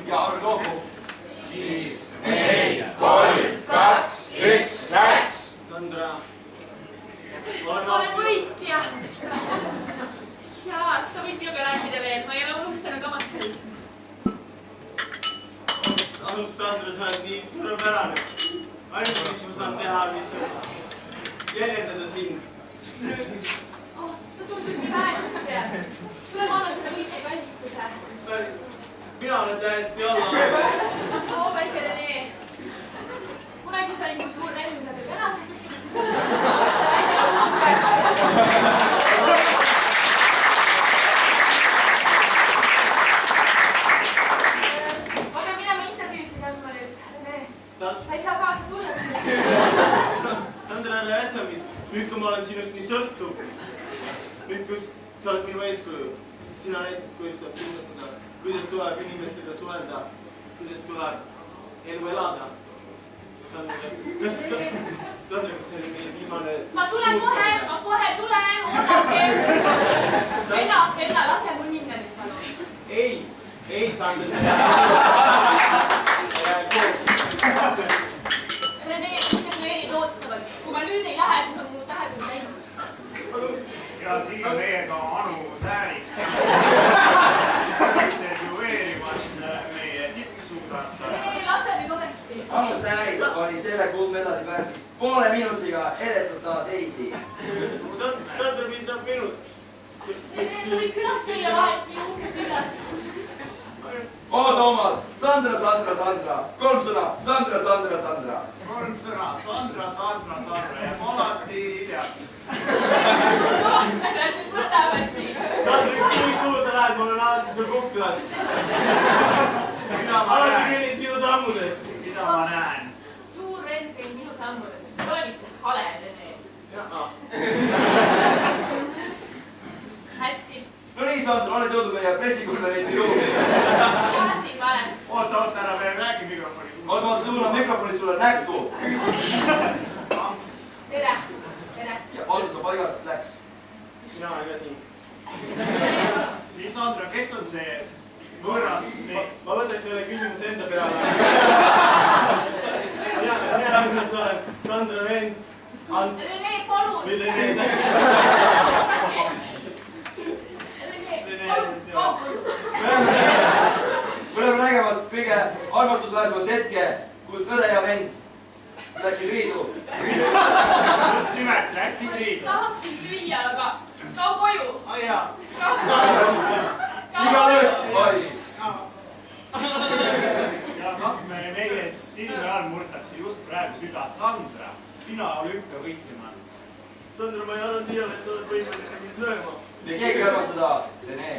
Ja arv loobu. 5, 4, 3, 2, 1, läks! Sandra, olen võitja. Jaa, sa võid minuga rääkida veel, ma ei ole unustanud oma sõid. Sandra, sa oled nii suurepärane. Ainult, mis ma saan teha, mis jäljendada sind. Ta tundub nii väärtus ja tule ma annan selle võitja kallistuse. Mina olen täiesti alla. Oo, väike Rene. Kunagi sa olid mu suur rend, aga tänaseks. Sa väike lahus. Ma pean minema intervjuusid andma nüüd, Rene. Sa ei saa kaasa tulla. Sandra, ära jäta mind. Nüüd, kui ma olen sinust nii sõltuv. Nüüd, kui sa oled minu eeskuju. Sina näitad, kuidas tuleb suunatada, kuidas tuleb inimestega suhelda, kuidas tuleb elu elada. Sandra, kas see oli meie viimane... Ma tulen kohe tulen, oodake. Venna, lase mul minna nüüd, palun. Ei, Sandra. Rene, minu eelid ootavad. Kui ma nüüd ei lähe, siis on mu tähed läinud. Ja siin on meiega Anu Sääris. Intervjueerimas meie tippsuusataja. Rene, lase nüüd ometi. Anu Sääris oli selle kuldmedali väärtus. Poole minutiga edestada teisi. Sandra, mis saab minust? Rene, sa võid külas käia vahest minu umbes villas. Oo, Toomas! Sandra! 3 sõna! Sandra! 3 sõna. Sandra ja alati hiljaks. Nad nüüd võtavad siin. Sandra, kuhu sa lähed, ma olen alati sul kuklas. Alati kõnnid sinu sammudest. Mida ma näen? Suur rend käib minu sammudes, sest ta pole mitte hale, Rene. Hästi. No nii, Sandra, oled jõudnud meie pressikonverentsi ruumi. Jaa, siin varem. Oota, ära veel räägi mikrofoni. Ma suunan mikrofoni sulle näkku. Tere. Ja algus on paigast, läks. Mina olen ka siin. Nii, Sandra, kes on see võõras? Ma võtaks selle küsimuse enda peale. Mina olen Sandra vend. Rene, palun. Või Rene. Rene, palun, kaugel. Me oleme nägemas kõige armastusväärsemat hetke, kus õde ja vend läksid riidu. Just nimelt, läksid riidu. Tahaksin lüüa, aga kao koju. Ai jaa. Iga löök, oi. Ja kas meie silme all murtakse just praegu süda? Sandra, sina olümpiavõitlema. Sandra, ma ei arva tiial, et sa oled võimeline mind lööma. Ja keegi ei arva seda, Rene.